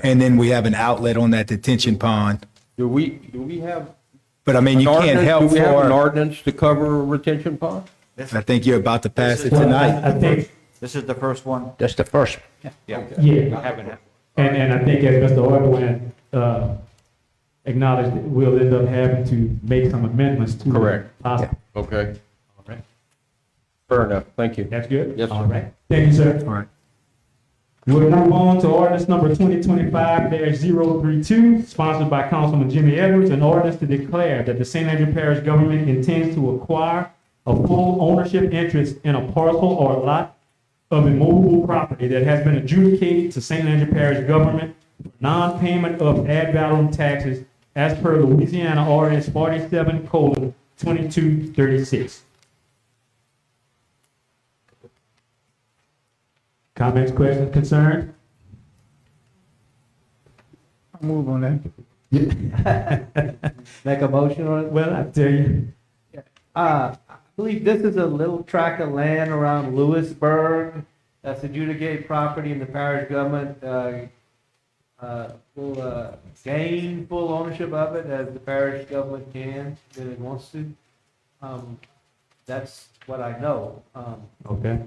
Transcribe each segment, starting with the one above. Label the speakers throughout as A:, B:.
A: And then we have an outlet on that detention pond.
B: Do we have?
A: But I mean, you
B: an
A: can't
B: ordinance?
A: help
B: Do we have an
A: for,
B: ordinance to cover a retention pond?
A: I think you're about to pass it
C: Well,
A: tonight.
C: I think,
D: This is the first one.
E: That's the first.
C: yeah,
D: Haven't it?
C: and I think as Mr. Ordwin, acknowledged, that we'll end up having to make some amendments to. it.
B: Correct.
C: Possibly.
B: Okay,
C: All right.
B: fair enough. Thank you.
C: That's good?
B: Yes, sir.
C: All right. Thank you, sir.
A: All right.
C: We'll move on to ordinance number 2025-032, sponsored by Councilman Jimmy Edwards, an ordinance to declare that the St. Landry Parish government intends to acquire a full ownership interest in a parcel or lot of immovable property that has been adjudicated to St. Landry Parish government for non-payment of ad valorem taxes as per Louisiana ordinance 47:2236. Comments, questions, concerns?
E: Move on that.
F: Make a motion on it?
C: Well, I tell you,
F: I believe this is a little tract of land around Lewisburg that's adjudicated property in the parish government, will gain full ownership of it as the parish government can, if it wants to. That's what I know.
C: okay.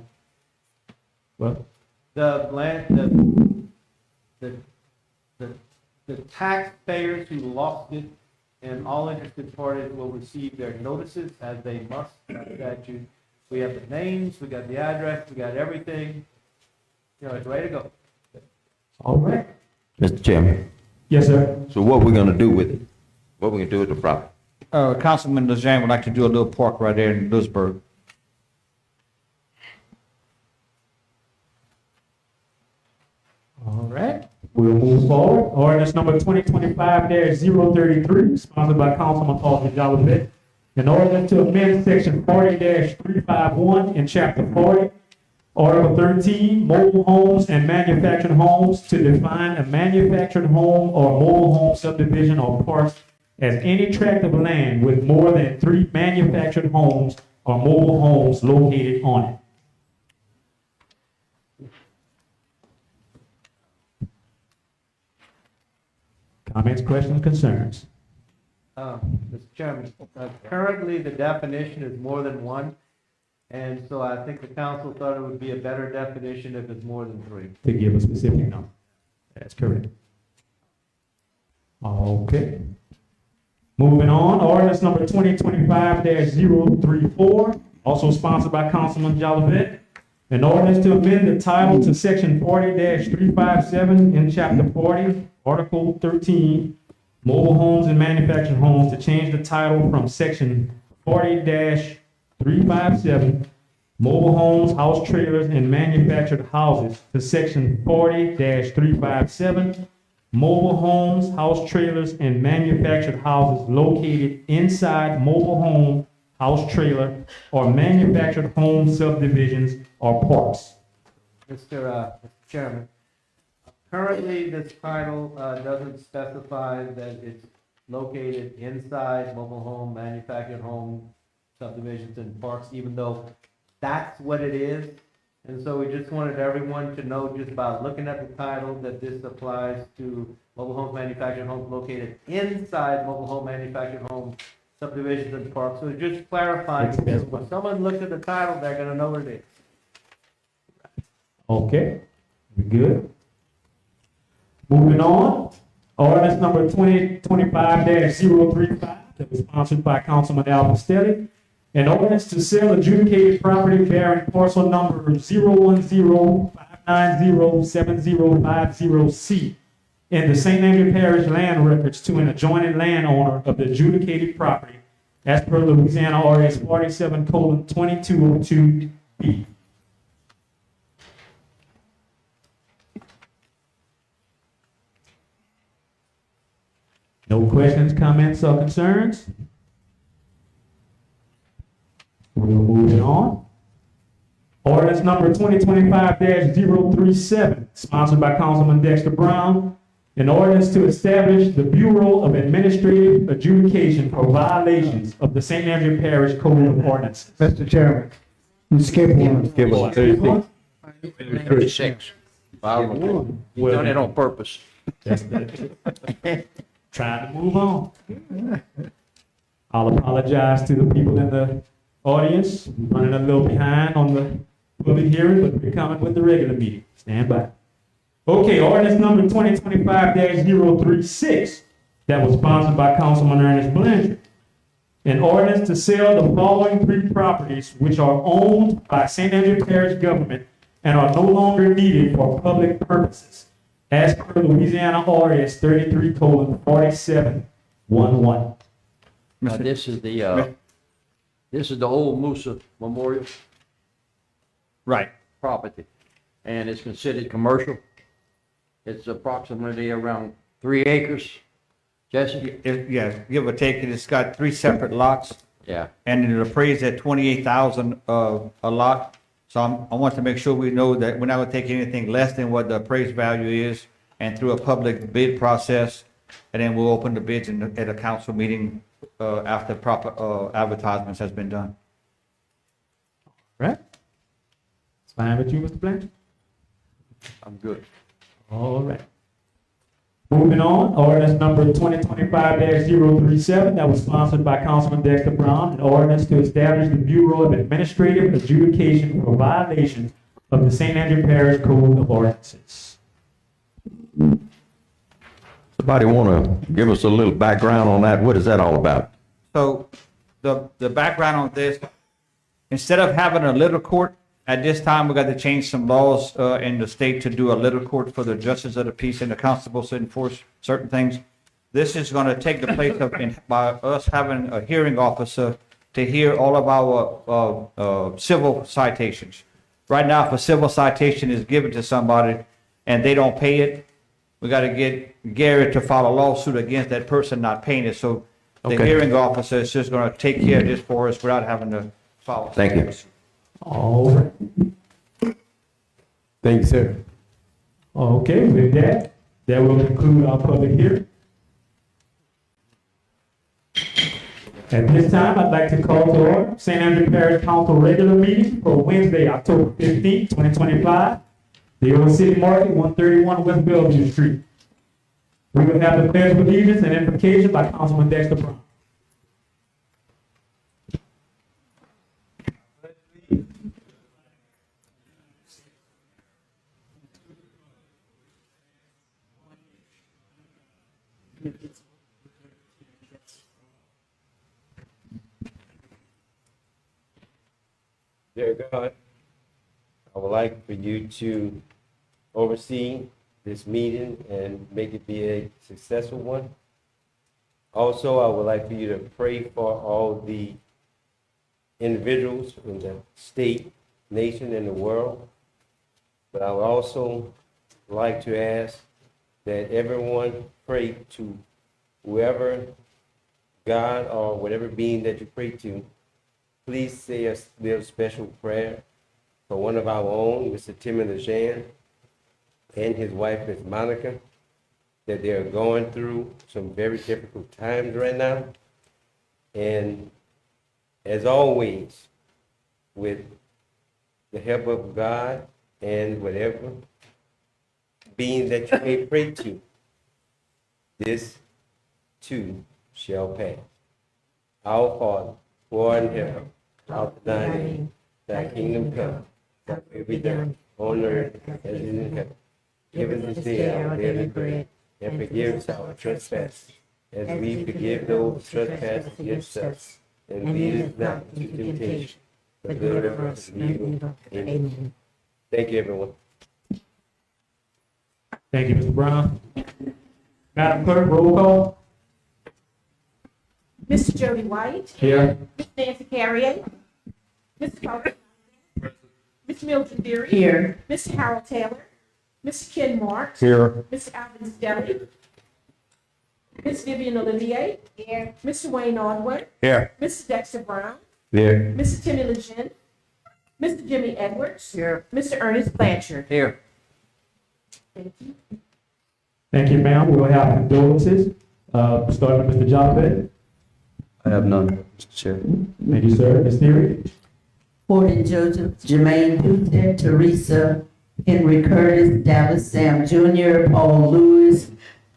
C: Well,
F: The land, the taxpayers who lost it and all interested parties will receive their notices as they must by statute. We have the names, we got the address, we got everything. You know, it's ready to go.
C: all right.
G: Mr. Chairman,
C: Yes, sir.
G: so what we're gonna do with it? What we gonna do with the property?
D: Councilman DeJean would like to do a little park right there in Lewisburg.
C: All right. We'll move forward. Ordinance number 2025-033, sponsored by Councilman Alton Jolivet. An ordinance to amend section 40-351 in chapter 40, article 13, mobile homes and manufactured homes to define a manufactured home or mobile home subdivision or parcel as any tract of land with more than 3 manufactured homes or mobile homes located on it. Comments, questions, concerns?
F: Mr. Chairman, currently the definition is more than one. And so I think the council thought it would be a better definition if it's more than 3.
C: To give a specific number. That's correct. Okay. Moving on, ordinance number 2025-034, also sponsored by Councilman Jolivet. An ordinance to amend the title to section 40-357 in chapter 40, article 13, mobile homes and manufactured homes, to change the title from section 40-357, mobile homes, house trailers, and manufactured houses, to section 40-357, mobile homes, house trailers, and manufactured houses located inside mobile home, house trailer, or manufactured home subdivisions or parks.
F: Mr. Chairman, currently this title doesn't specify that it's located inside mobile home, manufactured home subdivisions and parks, even though that's what it is. And so we just wanted everyone to know, just by looking at the title, that this applies to mobile homes, manufactured homes located inside mobile home, manufactured home subdivisions and parks. So just clarifying, because when someone looks at the title, they're gonna know what it is.
C: Okay, we good? Moving on, ordinance number 2025-035, that was sponsored by Councilman Alvin Stelly. An ordinance to sell adjudicated property bearing parcel number 010-590-7050C in the St. Landry Parish land records to an adjoining landowner of the adjudicated property as per Louisiana RS 47:2202B. No questions, comments, or concerns? We're moving on. Ordinance number 2025-037, sponsored by Councilman Dexter Brown. An ordinance to establish the Bureau of Administrative Adjudication for violations of the St. Landry Parish Code of Ordinances.
E: Mr. Chairman, you skip one.
B: Give us 36.
E: Six.
B: You've done it on purpose.
C: Trying to move on. I'll apologize to the people in the audience, running a little behind on the public hearing, but we're coming with the regular meeting. Stand by. Okay, ordinance number 2025-036, that was sponsored by Councilman Ernest Blanchard. An ordinance to sell the following 3 properties which are owned by St. Andrew Parish government and are no longer needed for public purposes, as per Louisiana ordinance 33:4711.
H: This is the old Musa Memorial
D: Right.
H: property, and it's considered commercial. It's approximately around 3 acres. Jesse?
D: Yeah, give or take, it's got 3 separate lots,
H: Yeah.
D: and it appraised at 28,000 a lot. So I want to make sure we know that we're not gonna take anything less than what the appraised value is, and through a public bid process, and then we'll open the bids at a council meeting, after proper, advertisements has been done.
C: Right? It's fine with you, Mr. Blanchard?
H: I'm good.
C: All right. Moving on, ordinance number 2025-037, that was sponsored by Councilman Dexter Brown, an ordinance to establish the Bureau of Administrative Adjudication for violations of the St. Andrew Parish Code of Ordinances.
G: Somebody want to give us a little background on that? What is that all about?
D: So the background on this, instead of having a little court, at this time, we got to change some laws in the state to do a little court for the justice of the peace and the constables to enforce certain things. This is going to take the place of, by us having a hearing officer to hear all of our civil citations. Right now, if a civil citation is given to somebody and they don't pay it, we got to get Gary to file a lawsuit against that person not paying it. So the
G: Okay.
D: hearing officer is just going to take care of this for us without having to file.
G: Thank you.
C: All right.
B: Thank you, sir.
C: Okay, with that, that will conclude our public hearing. At this time, I'd like to call to order St. Andrew Parish Council regular meeting for Wednesday, October 15, 2025. The Old City Market, 131 West Bellevue Street. We will have the pledge of allegiance and invocation by Councilman Dexter Brown.
I: Dear God, I would like for you to oversee this meeting and make it be a successful one. Also, I would like for you to pray for all the individuals in the state, nation, and the world. But I would also like to ask that everyone pray to whoever God or whatever being that you pray to. Please say a little special prayer for one of our own, Mr. Timmy Lejean, and his wife, Ms. Monica, that they're going through some very difficult times right now. And as always, with the help of God and whatever being that you may pray to, this too shall pass. Our Father, who art in heaven, hallowed be thy name. Thy kingdom come, thy will be done on earth as it is in heaven. Give us this day our daily bread, and forgive us our trespasses, as we forgive those who trespass against us. And lead us not into temptation, but deliver us from evil. Amen. Thank you, everyone.
C: Thank you, Mr. Brown. Madam Clerk, roll call.
J: Mr. Jody White.
C: Here.
J: Ms. Nancy Carrier. Mr. Carter. Ms. Mildred Deary.
E: Here.
J: Mr. Harold Taylor. Mr. Ken Marks.
B: Here.
J: Mr. Alvin Stelly. Ms. Vivian Olivier. Here. Mr. Wayne Aldward.
B: Here.
J: Mr. Dexter Brown.
B: Here.
J: Mr. Timmy Lejeune. Mr. Jimmy Edwards.
E: Here.
J: Mr. Ernest Blanchard.
H: Here.
J: Thank you.
C: Thank you, ma'am. We will have condolences, starting with Mr. Javed.
K: I have none, Mr. Chair.
C: Thank you, sir. Ms. Neary.
E: Gordon Joseph, Jermaine Houston, Teresa, Henry Curtis, Dallas Sam Jr., Paul Lewis,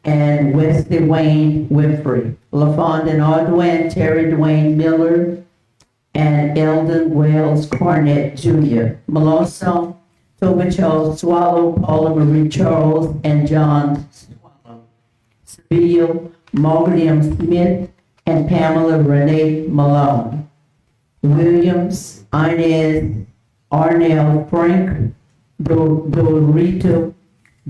E: and Wesley Wayne Winfrey. LaFond and Audwin, Terry Dwayne Miller, and Eldon Wells Cornett Jr. Meloso, Toby Charles Swallow, Paula Marie Charles, and John Swallow. Seville, Margaret M. Smith, and Pamela Renee Malone. Williams, Inez Arnell Frank, Dorito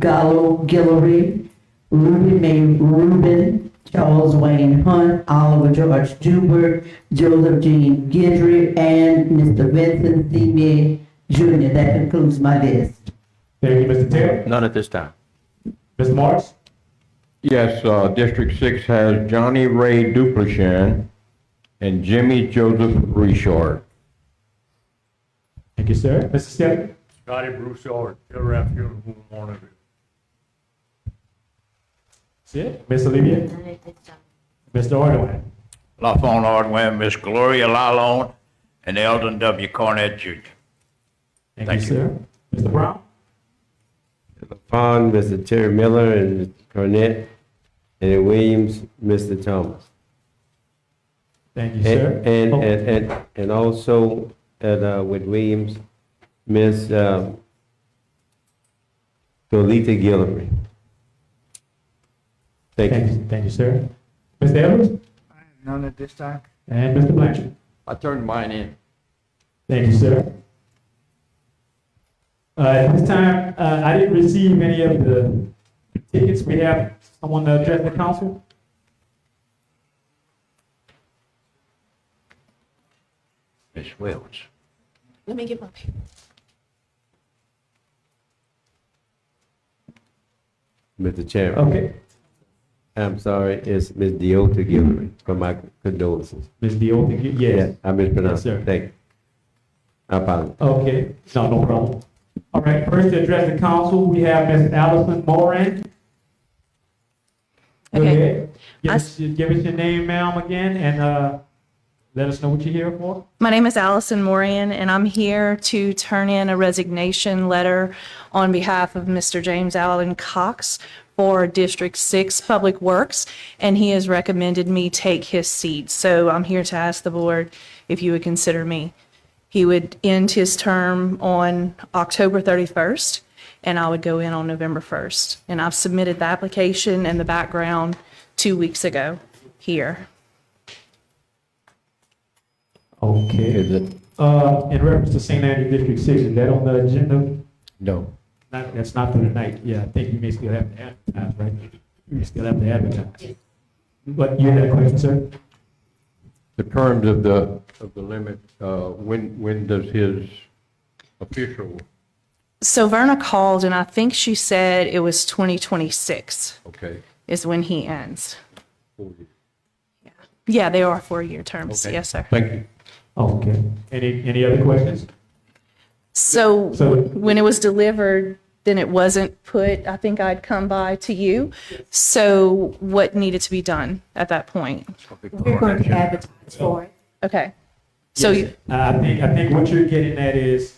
E: Gallo Guillory, Ruby Mae Rubin, Charles Wayne Hunt, Oliver George Joubert, Joseph Jean Guidry, and Mr. Vincent C. May Jr. That concludes my list.
C: Thank you, Mr. Taylor.
G: None at this time.
C: Mr. Marks?
B: Yes, District 6 has Johnny Ray Duplichin and Jimmy Joseph Richard.
C: Thank you, sir. Mr. Stephen?
L: Scotty Broussard, Killer Rap Funeral Home, Monteville.
C: That's it. Ms. Olivia? Mr. Audwin?
D: LaFawn Hardware, Miss Gloria Lalone, and Eldon W. Cornett Jr.
C: Thank you, sir. Mr. Brown?
I: Upon Mr. Terry Miller and Mr. Cornett, and at Williams, Mr. Thomas.
C: Thank you, sir.
I: And also at, with Williams, Miss Dolita Guillory. Thank you.
C: Thank you, sir. Mr. Edwards?
D: None at this time.
C: And Mr. Blanchard?
H: I turned mine in.
C: Thank you, sir. At this time, I didn't receive any of the tickets. We have someone to address the council.
G: Ms. Wells.
J: Let me get my paper.
I: Mr. Chairman.
C: Okay.
I: I'm sorry, it's Ms. Deota Guillory, for my condolences.
C: Ms. Deota, yes.
I: I mispronounced
C: Yes,
I: it.
C: sir.
I: Thank you. I apologize.
C: Okay, no problem. All right, first to address the council, we have Ms. Allison Moran. Go
M: Okay.
C: ahead. Give us your name, ma'am, again, and let us know what you're here for.
M: My name is Allison Moran, and I'm here to turn in a resignation letter on behalf of Mr. James Allen Cox for District 6 Public Works, and he has recommended me take his seat. So I'm here to ask the board if you would consider me. He would end his term on October 31st, and I would go in on November 1st. And I've submitted the application and the background 2 weeks ago here.
C: Okay.
I: Is it?
C: In reference to St. Andrew District 6, is that on the agenda?
I: No.
C: That's not for tonight. Yeah, I think you may still have to advertise, right? You may still have to advertise. But you had a question, sir?
B: The terms of the limit, when does his official,
M: So Verna called, and I think she said it was 2026
B: okay?
M: is when he ends. Yeah, they are 4-year terms.
B: Okay.
M: Yes, sir.
B: Thank you.
C: Okay. Any other questions?
M: So
C: So-
M: when it was delivered, then it wasn't put, I think I'd come by to you. So what needed to be done at that point?
J: We're going to advertise for it.
M: Okay. So
C: Yes. I think what you're getting at is,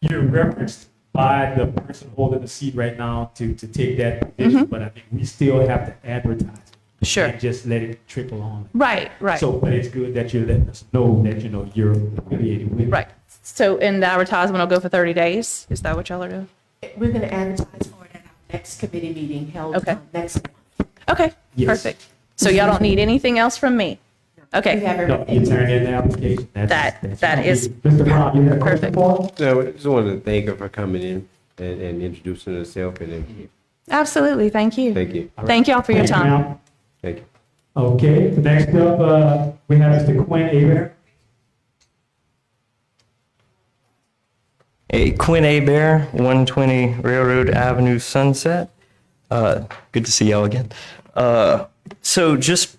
C: you're referenced by the person holding the seat right now to take that position, but I think we still have to advertise.
M: Sure.
C: And just let it trickle on.
M: Right, right.
C: So, but it's good that you're letting us know that, you're affiliated with it.
M: Right. So in the advertisement, I'll go for 30 days. Is that what y'all are doing?
J: We're going to advertise for it at our next committee meeting held
M: Okay.
J: next month.
M: Okay,
C: Yes.
M: perfect. So y'all don't need anything else from me?
J: We
M: Okay,
J: have
C: No, you
J: everything.
C: turn in the application.
M: That is
C: Mr. Brown, you have a question
M: perfect.
C: for us?
I: So I just wanted to thank her for coming in and introducing herself, and then,
M: absolutely. Thank you.
I: thank you.
M: Thank y'all for your
C: Thank you,
M: time.
C: ma'am.
I: Thank you.
C: Okay, next up, we have Mr. Quinn Aver.
K: Hey, Quinn Bear, 120 Railroad Avenue, Sunset. Good to see y'all again. So just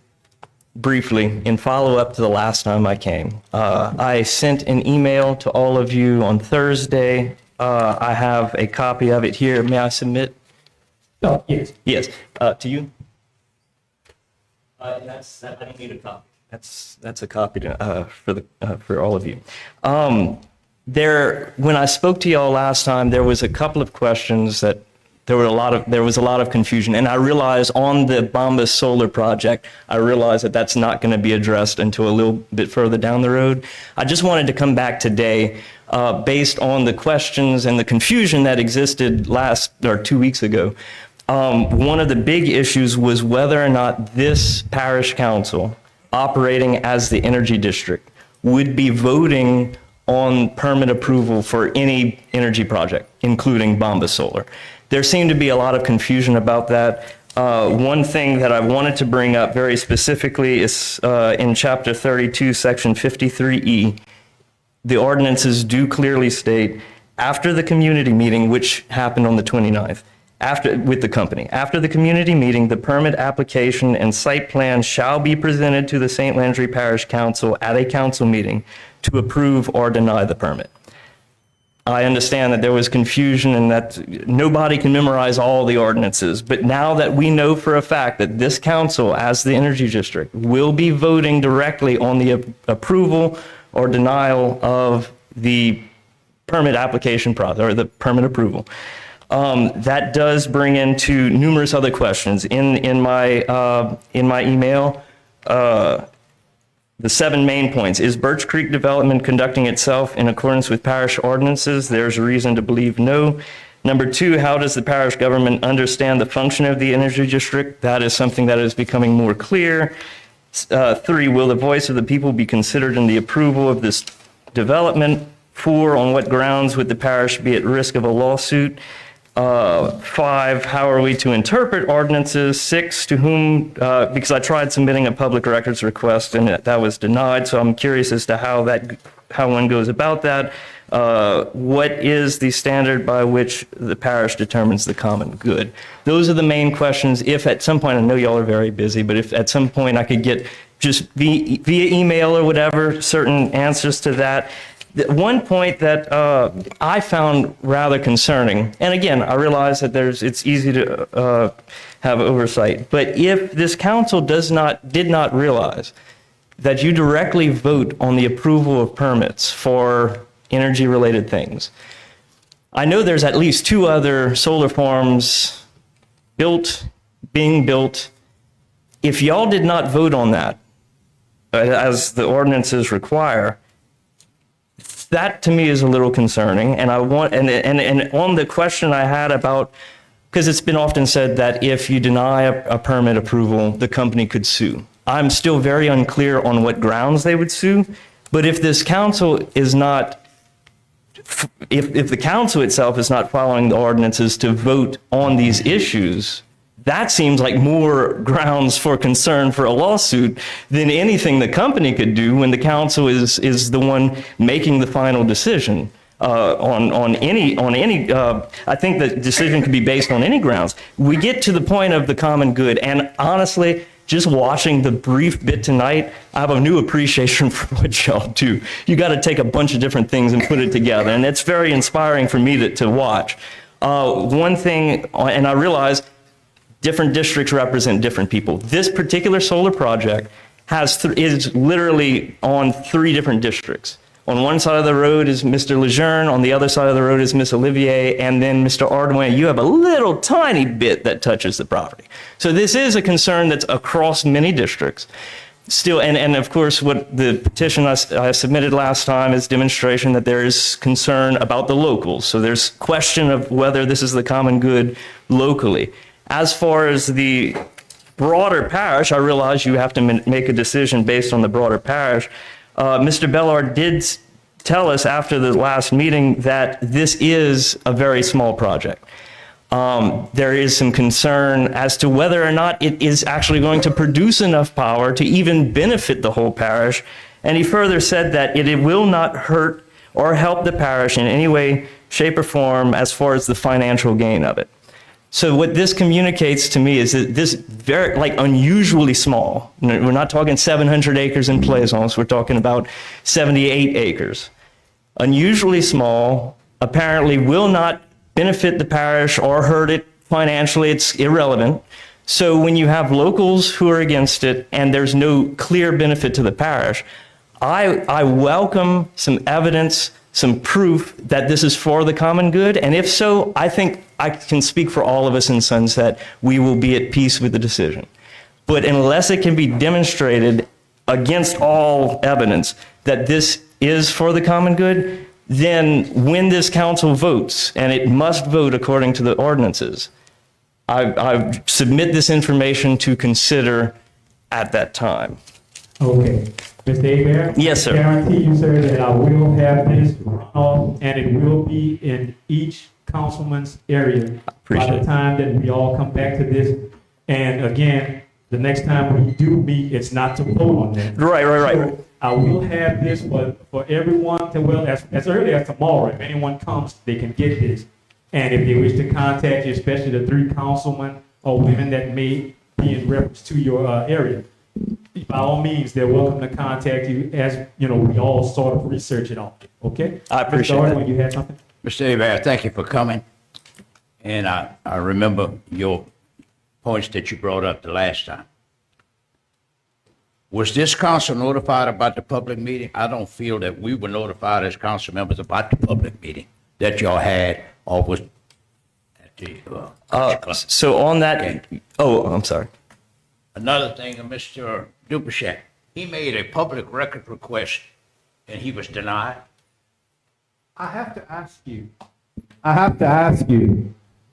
K: briefly, in follow-up to the last time I came, I sent an email to all of you on Thursday. I have a copy of it here. May I submit?
C: Oh, yes.
K: Yes, to you? I don't need a copy. That's a copy for all of you. When I spoke to y'all last time, there was a couple of questions that there was a lot of confusion. And I realized on the Bombas Solar project, I realized that that's not going to be addressed until a little bit further down the road. I just wanted to come back today based on the questions and the confusion that existed 2 weeks ago. One of the big issues was whether or not this parish council, operating as the energy district, would be voting on permit approval for any energy project, including Bombas Solar. There seemed to be a lot of confusion about that. One thing that I wanted to bring up very specifically is in Chapter 32, Section 53E, the ordinances do clearly state, after the community meeting, which happened on the 29th, with the company. After the community meeting, the permit application and site plan shall be presented to the St. Landry Parish Council at a council meeting to approve or deny the permit. I understand that there was confusion and that nobody can memorize all the ordinances, but now that we know for a fact that this council, as the energy district, will be voting directly on the approval or denial of the permit application process, or the permit approval, that does bring into numerous other questions. In my email, the 7 main points. Is Birch Creek Development conducting itself in accordance with parish ordinances? There's a reason to believe no. Number 2, how does the parish government understand the function of the energy district? That is something that is becoming more clear. 3, will the voice of the people be considered in the approval of this development? 4, on what grounds would the parish be at risk of a lawsuit? 5, how are we to interpret ordinances? 6, to whom, because I tried submitting a public records request and that was denied, so I'm curious as to how one goes about that. What is the standard by which the parish determines the common good? Those are the main questions. If at some point, I know y'all are very busy, but if at some point I could get just via email or whatever, certain answers to that. One point that I found rather concerning, and again, I realize that it's easy to have oversight, but if this council did not realize that you directly vote on the approval of permits for energy-related things, I know there's at least 2 other solar farms being built. If y'all did not vote on that, as the ordinances require, that to me is a little concerning, and I want and on the question I had about, because it's been often said that if you deny a permit approval, the company could sue. I'm still very unclear on what grounds they would sue, but if this council is not, if the council itself is not following the ordinances to vote on these issues, that seems like more grounds for concern for a lawsuit than anything the company could do when the council is the one making the final decision on any. I think the decision could be based on any grounds. We get to the point of the common good, and honestly, just watching the brief bit tonight, I have a new appreciation for what y'all do. You got to take a bunch of different things and put it together, and it's very inspiring for me to watch. One thing, and I realize different districts represent different people. This particular solar project is literally on 3 different districts. On one side of the road is Mr. Lejeune, on the other side of the road is Miss Olivier, and then Mr. Ardouin. You have a little tiny bit that touches the property. So this is a concern that's across many districts. Still, and of course, what the petition I submitted last time is demonstration that there is concern about the locals. So there's question of whether this is the common good locally. As far as the broader parish, I realize you have to make a decision based on the broader parish. Mr. Bellard did tell us after the last meeting that this is a very small project. There is some concern as to whether or not it is actually going to produce enough power to even benefit the whole parish. And he further said that it will not hurt or help the parish in any way, shape, or form as far as the financial gain of it. So what this communicates to me is that this very, unusually small, we're not talking 700 acres in Plaisance, we're talking about 78 acres. Unusually small, apparently will not benefit the parish or hurt it financially, it's irrelevant. So when you have locals who are against it and there's no clear benefit to the parish, I welcome some evidence some proof that this is for the common good? And if so, I think I can speak for all of us in Sunset, we will be at peace with the decision. But unless it can be demonstrated against all evidence that this is for the common good, then when this council votes, and it must vote according to the ordinances, I submit this information to consider at that time.
C: Okay. Mr. Abear?
K: Yes, sir.
C: I guarantee you, sir, that I will have this run off, and it will be in each councilman's area by
K: Appreciate
C: the
K: it.
C: time that we all come back to this. And again, the next time we do meet, it's not to vote on that.
K: Right.
C: So I will have this for everyone to, well, as early as tomorrow. If anyone comes, they can get this. And if they wish to contact you, especially the 3 councilmen or women that may be in reference to your area, by all means, they're welcome to contact you as, you know, we all sort of research it all. Okay?
K: I appreciate
C: Mr.
K: that.
C: Arden, you had something?
N: Mr. Abear, thank you for coming. And I remember your points that you brought up the last time. Was this council notified about the public meeting? I don't feel that we were notified as council members about the public meeting that y'all had or was at the,
K: So on that,
N: Okay.
K: oh, I'm sorry.
N: Another thing, Mr. Dupichet, he made a public record request and he was denied.
F: I have to ask you,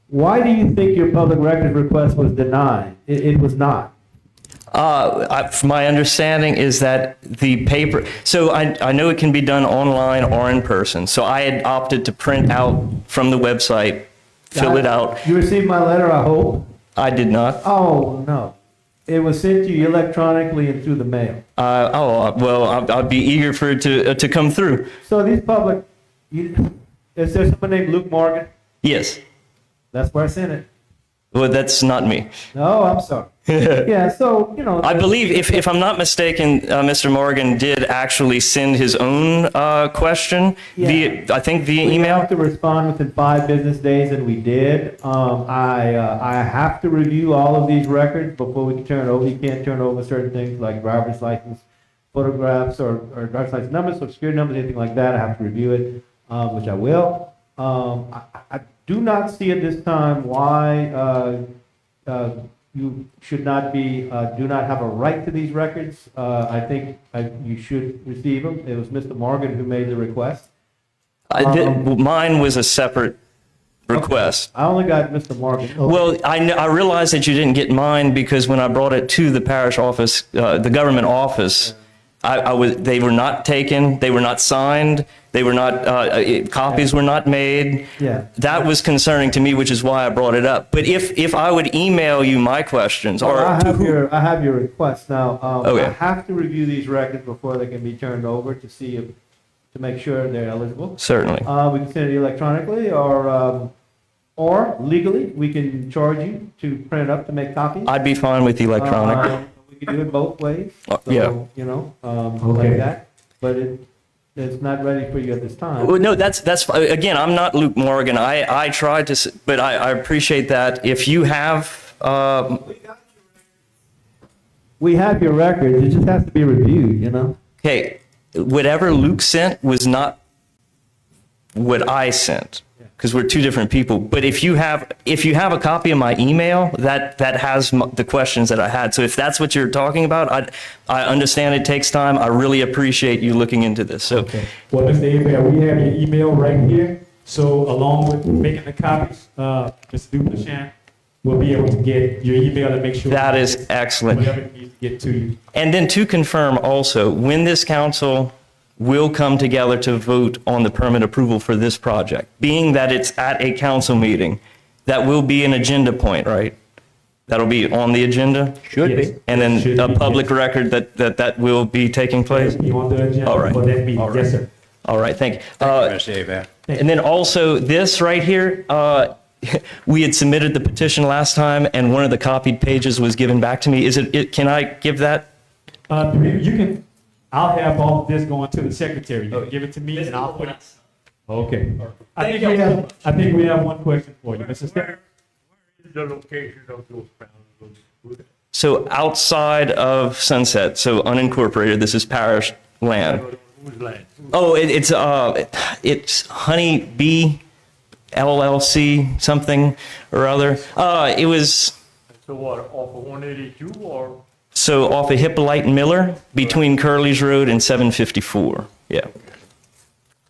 F: why do you think your public record request was denied? It was not.
K: My understanding is that the paper, so I know it can be done online or in person. So I had opted to print out from the website, fill it out.
F: You received my letter, I hope?
K: I did not.
F: Oh, no. It was sent to you electronically and through the mail.
K: Well, I'd be eager for it to come through.
F: So these public, is there someone named Luke Morgan?
K: Yes.
F: That's where I sent it.
K: Well, that's not me.
F: No, I'm sorry. Yeah, so, you know.
K: I believe, if I'm not mistaken, Mr. Morgan did actually send his own question I think via
F: We
K: email.
F: have to respond within 5 business days, and we did. I have to review all of these records before we can turn over. You can't turn over certain things like driver's license, photographs, or driver's license numbers, social security numbers, anything like that. I have to review it, which I will. I do not see at this time why you should not be, do not have a right to these records. I think you should receive them. It was Mr. Morgan who made the request.
K: Mine was a separate request.
F: I only got Mr. Morgan.
K: Well, I realized that you didn't get mine because when I brought it to the parish office, the government office, they were not taken, they were not signed, they were not, copies were not made.
F: Yeah.
K: That was concerning to me, which is why I brought it up. But if I would email you my questions, or
F: I have your request now.
K: Okay.
F: I have to review these records before they can be turned over to see if, to make sure they're eligible.
K: Certainly.
F: We can send it electronically or legally, we can charge you to print it up to make copies.
K: I'd be fine with electronic.
F: We can do it both ways.
K: Yeah.
F: So, you know, like that, but it's not ready for you at this time.
K: Well, no, that's again, I'm not Luke Morgan. I tried to, but I appreciate that. If you have,
F: We have your records, it just has to be reviewed, you know?
K: okay, whatever Luke sent was not what I sent, because we're 2 different people. But if you have a copy of my email, that has the questions that I had. So if that's what you're talking about, I understand it takes time. I really appreciate you looking into this. So
C: Okay. Well, Mr. Abear, we have your email right here. So along with making the copies, Mr. Duplichan will be able to get your email and make sure.
K: that is excellent.
C: Whatever needs to get to you.
K: And then to confirm also, when this council will come together to vote on the permit approval for this project, being that it's at a council meeting, that will be an agenda point, right? That'll be on the agenda?
N: Should
C: Yes.
N: be.
K: And then
C: Should
K: a
C: be,
K: public record that will be taking place?
C: Be on the agenda
K: All right.
C: for that meeting.
K: All right.
C: Yes, sir.
K: All right, thank you.
N: Mr. Abear.
K: And then also this right here, we had submitted the petition last time and one of the copied pages was given back to me. Can I give that?
C: You can, I'll have all of this going to the secretary. You can give it to me and I'll put it. Okay. I think we have one question for you, Mr. Stephen.
L: Where is the location of those panels?
K: So outside of Sunset, so unincorporated, this is parish land.
L: Who's last?
K: Oh, it's Honey Bee LLC something or other. It was
L: So what, off of 182 or?
K: so off of Hippolyte and Miller between Curly's Road and 754. Yeah.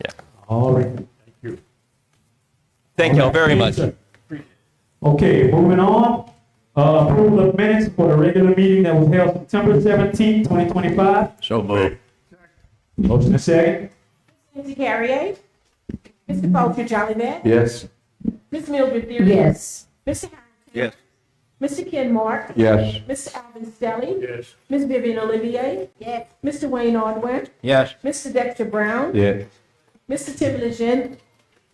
K: Yeah.
C: All right.
L: Thank you.
K: Thank y'all very much.
C: Okay, moving on. Approval of minutes for the regular meeting that was held September 17, 2025.
N: So moved.
C: Motion and second.
J: Mr. Carrier. Mr. Fulcher Jollivet.
B: Yes.
J: Ms. Mildred Theory.
E: Yes.
J: Mr. Harrington.
B: Yes.
J: Mr. Ken Mark.
B: Yes.
J: Mr. Alvin Stelly.
L: Yes.
J: Ms. Vivian Olivier. Yes. Mr. Wayne Aldwin.
N: Yes.
J: Mr. Dexter Brown.
B: Yes.
J: Mr. Tiffany Jean.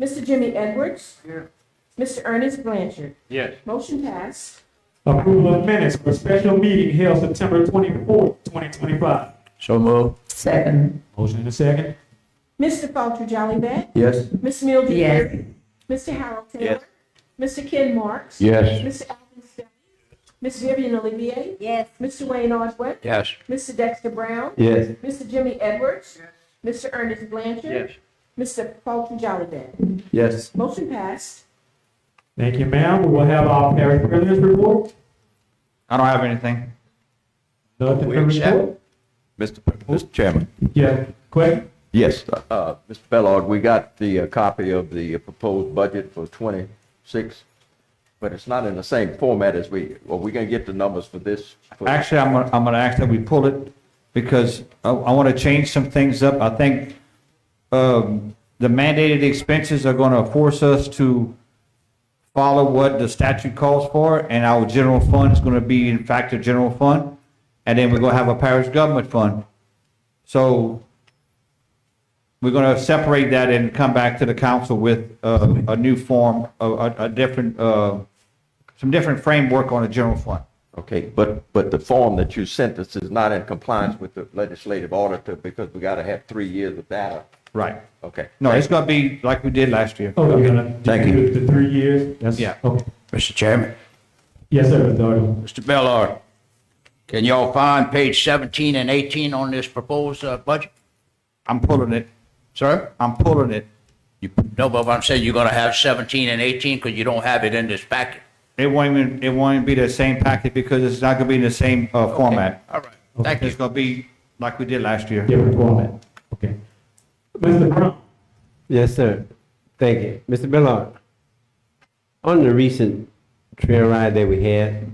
J: Mr. Jimmy Edwards. Mr. Ernest Blanchard.
L: Yes.
J: Motion passed.
C: Approval of minutes for special meeting held September 24, 2025.
N: So moved.
E: Second.
C: Motion and second.
J: Mr. Fulcher Jollivet.
B: Yes.
J: Ms. Mildred
E: Yes.
J: Theory. Mr. Harold Taylor. Mr. Ken Marks.
B: Yes.
J: Mr. Alvin Stelly. Ms. Vivian Olivier. Yes. Mr. Wayne Aldwin.
N: Yes.
J: Mr. Dexter Brown.
B: Yes.
J: Mr. Jimmy Edwards. Mr. Ernest Blanchard. Mr. Fulton Jollivet.
B: Yes.
J: Motion passed.
C: Thank you, ma'am. We will have our parish president's report.
D: I don't have anything.
C: Nothing
N: We
C: to
N: accept.
C: report.
G: Mr. Chairman.
C: Yeah, question?
G: Yes, Mr. Bellard, we got the copy of the proposed budget for 26, but it's not in the same format as are we gonna get the numbers for this?
D: Actually, I'm gonna ask that we pull it because I want to change some things up. I think the mandated expenses are gonna force us to follow what the statute calls for, and our general fund is gonna be in fact a general fund, and then we're gonna have a parish government fund. So we're gonna separate that and come back to the council with a new form, a different, some different framework on a general fund.
G: Okay, but the form that you sent us is not in compliance with the legislative auditor because we gotta have 3 years of data.
D: Right.
G: Okay.
D: No, it's gonna be like we did last year.
C: Oh, you're gonna
G: Thank
C: do
G: you.
C: the 3 years? That's,
D: Yeah.
C: Okay.
N: Mr. Chairman.
C: Yes, sir, Mr. Dardo.
N: Mr. Bellard, can y'all find page 17 and 18 on this proposed budget?
D: I'm pulling it.
N: Sir?
D: I'm pulling it.
N: No, but I'm saying you're gonna have 17 and 18 because you don't have it in this packet.
D: It won't even be the same packet because it's not gonna be in the same format.
N: All right. Thank you.
D: It's gonna be like we did last year.
C: Different format. Okay. Mr. Brown?
I: Yes, sir. Thank you. Mr. Bellard, on the recent trail ride that we had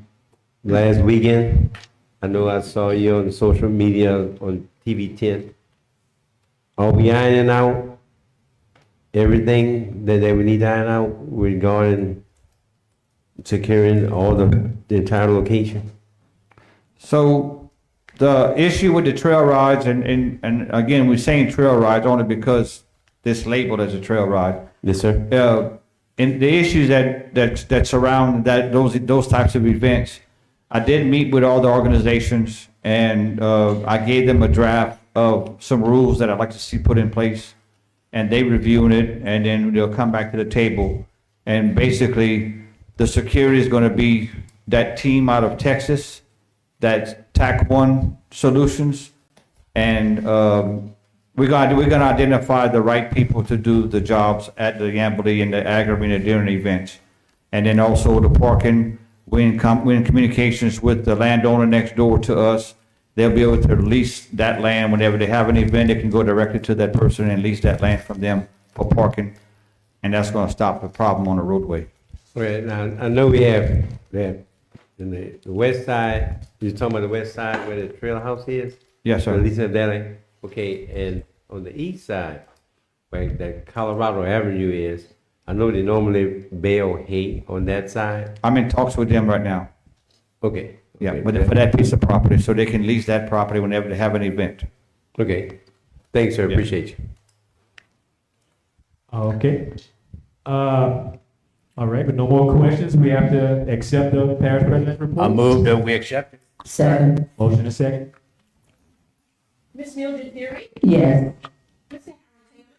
I: last weekend, I know I saw you on social media on TV 10. Are we ironing out everything that we need to iron out regarding securing all the entire location?
D: So the issue with the trail rides, and again, we're saying trail rides only because it's labeled as a trail ride.
I: Yes, sir.
D: And the issues that surround those types of events, I did meet with all the organizations and I gave them a draft of some rules that I'd like to see put in place. And they reviewing it, and then they'll come back to the table. And basically, the security is going to be that team out of Texas, that's TAC 1 Solutions, and we're gonna identify the right people to do the jobs at the Yambly and the Ag Arena during the events. And then also the parking, we're in communications with the landowner next door to us. They'll be able to lease that land whenever they have an event. They can go directly to that person and lease that land from them for parking. And that's gonna stop the problem on the roadway.
I: Right, now, I know we have that in the west side, you're talking about the west side where the trailer house is?
D: Yes, sir.
I: Or Lisa Valley, okay, and on the east side, where that Colorado Avenue is, I know they normally bale hay on that side.
D: I'm in talks with them right now.
I: Okay.
D: Yeah,
I: okay,
D: but for that piece of property, so they can lease that property whenever they have an event.
I: Okay, thanks, sir,
D: Yeah.
I: appreciate you.
C: Okay. All right, but no more questions. We have to accept the parish president's report.
N: I move that we accept it.
E: Second.
C: Motion and second.
J: Ms. Mildred Theory.
E: Yes.
J: Mr. Harold Taylor.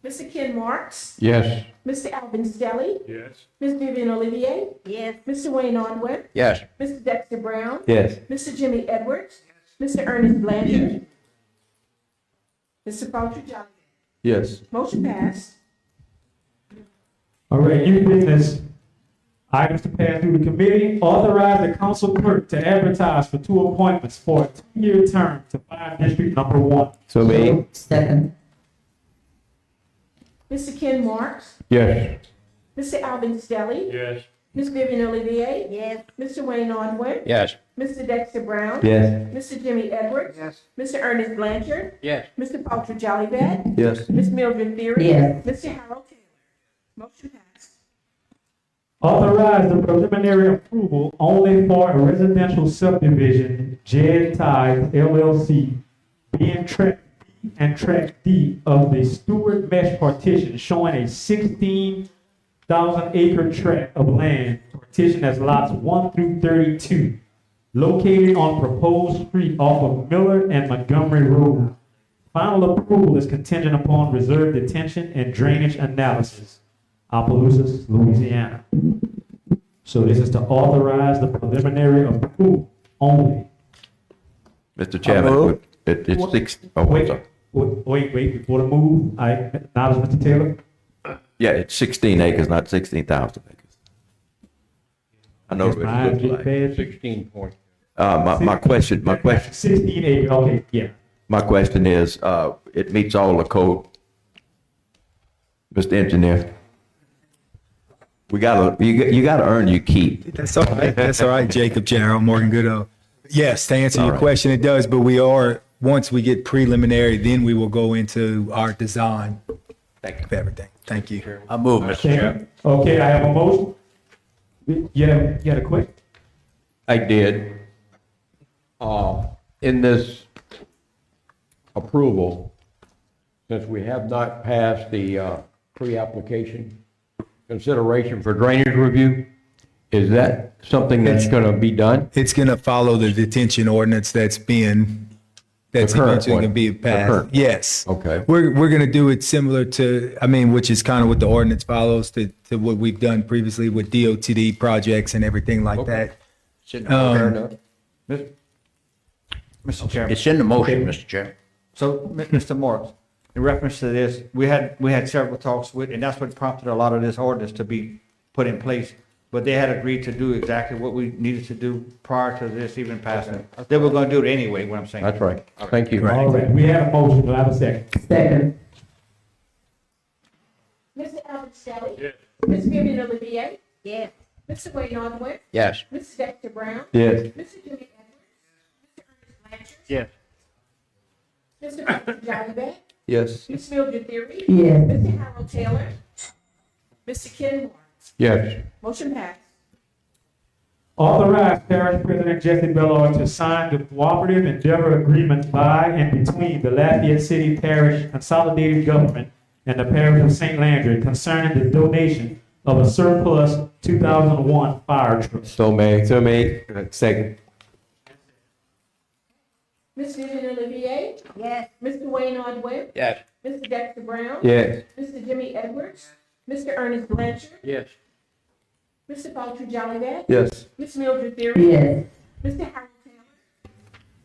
J: Mr. Ken Marks.
B: Yes.
J: Mr. Alvin Stelly.
L: Yes.
J: Ms. Vivian Olivier. Yes. Mr. Wayne Aldwin.
N: Yes.
J: Mr. Dexter Brown.
I: Yes.
J: Mr. Jimmy Edwards. Mr. Ernest Blanchard. Mr. Patrick.
I: Yes.
J: Motion passed.
C: All right, new business. Items to pass through the committee. Authorize the council clerk to advertise for 2 appointments for a 2-year term to Fire District Number 1.
I: So made.
E: Second.
J: Mr. Ken Marks,
B: Yes.
J: Mr. Alvin Stelly,
L: Yes.
J: Ms. Vivian Olivier. Yes. Mr. Wayne Ordway.
N: Yes.
J: Mr. Dexter Brown.
I: Yes.
J: Mr. Jimmy Edwards.
H: Yes.
J: Mr. Ernest Blanchard.
H: Yes.
J: Mr. Patrick Jollybat.
I: Yes.
J: Ms. Mildred Theory.
E: Yes.
J: Mr. Harold Taylor. Motion passed.
C: Authorize the preliminary approval only for a residential subdivision, Jed Ties LLC, being track B and track D of the Stewart Mesh partition showing a 16,000 acre tract of land partitioned as lots 1 through 32, located on proposed street off of Miller and Montgomery Road. Final approval is contingent upon reserve detention and drainage analysis. Opelousas, Louisiana. So this is to authorize the preliminary approval only.
G: Mr. Chairman, it's six, oh, I'm
C: Wait,
G: sorry.
C: wait, before the move, I acknowledge Mr. Taylor.
G: Yeah, it's 16 acres, not 16,000 acres. I know what it
C: Mine
G: looks
C: get
G: like.
C: passed.
B: 16 point.
G: My question,
C: 16 acres, okay, yeah.
G: my question is, it meets all the code. Mr. Engineer. You gotta earn your keep.
A: That's all right. That's all right, Jacob Gerald, Morgan Goodall. Yes, to answer
G: All
A: your
G: right.
A: question, it does, but we are, once we get preliminary, then we will go into our design of everything. Thank you.
N: I move, Mr. Chairman.
C: Okay, I have a motion. You had a question?
B: I did. In this approval, since we have not passed the pre-application consideration for drainage review, is that something that's going to be done?
A: It's going to follow the detention ordinance that's
B: current
A: eventually
B: one.
A: going to be
B: The
A: passed.
B: current.
A: Yes.
B: Okay.
A: We're going to do it similar to, which is kind of what the ordinance follows to what we've done previously with DOTD projects and everything like
B: Okay.
A: that.
B: Fair enough.
D: Mr. Chairman.
N: It's in the motion, Mr. Chairman.
D: So, Mr. Morris, in reference to this, we had several talks with, and that's what prompted a lot of this ordinance to be put in place. But they had agreed to do exactly what we needed to do prior to this even passing. They were gonna do it anyway, what I'm saying.
B: That's right. Thank you.
C: All right, we have a motion, do I have a second?
E: Second.
J: Mr. Alvin Stelly.
L: Yes.
J: Ms. Vivian Olivier. Yes. Mr. Wayne Ordway.
N: Yes.
J: Mr. Dexter Brown.
B: Yes.
J: Mr. Jimmy Edwards. Mr. Ernest Blanchard.
H: Yes.
J: Mr. Patrick Jollybat.
I: Yes.
J: Ms. Mildred Theory.
E: Yes.
J: Mr. Harold Taylor. Mr. Ken Marks.
B: Yes.
J: Motion passed.
C: Authorize Parish President Jesse Bellard to sign the cooperative endeavor agreement by and between the Lafayette City Parish Consolidated Government and the Parish of St. Landry concerning the donation of a surplus 2001 fire truck.
I: So made. So made. Second.
J: Ms. Vivian Olivier. Yes. Mr. Wayne Ordway.
N: Yes.
J: Mr. Dexter Brown.
I: Yes.
J: Mr. Jimmy Edwards. Mr. Ernest Blanchard.
H: Yes.
J: Mr. Patrick Jollybat.
I: Yes.
J: Ms. Mildred Theory.
E: Yes.
J: Mr. Harold Taylor.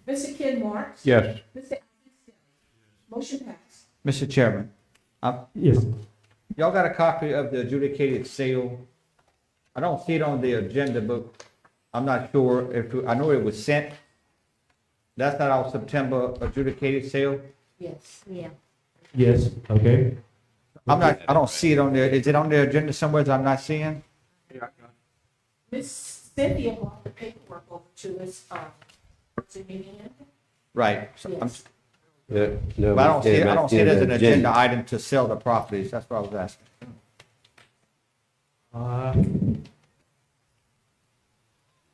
J: Mr. Ken Marks.
B: Yes.
J: Mr. Alvin Stelly. Motion passed.
D: Mr. Chairman,
C: Yes.
D: y'all got a copy of the adjudicated sale? I don't see it on the agenda, but I'm not sure I know it was sent. That's not our September adjudicated sale?
J: Yes. Yeah.
C: Yes, okay.
D: I don't see it on there. Is it on the agenda somewhere that I'm not seeing?
J: Miss Cynthia brought the paperwork over to us, to me.
D: Right. So I'm-
J: Yes.
I: No,
D: But I don't see it as an agenda
I: agenda.
D: item to sell the properties. That's what I was asking.